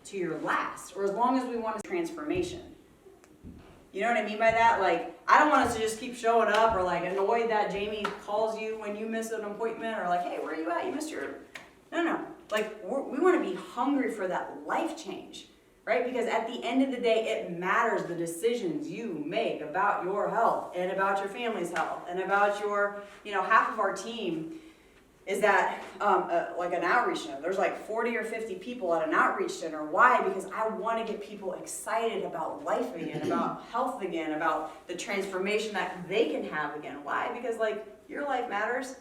to your last, or as long as we want a transformation. You know what I mean by that? Like, I don't want us to just keep showing up or like annoyed that Jamie calls you when you miss an appointment, or like, hey, where are you at? You missed your... No. Like, we want to be hungry for that life change, right? Because at the end of the day, it matters the decisions you make about your health and about your family's health and about your, you know, half of our team is that like an outreach center. There's like 40 or 50 people at an outreach center. Why? Because I want to get people excited about life again, about health again, about the transformation that they can have again. Why? Because like your life matters.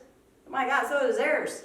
Oh my God, so does theirs.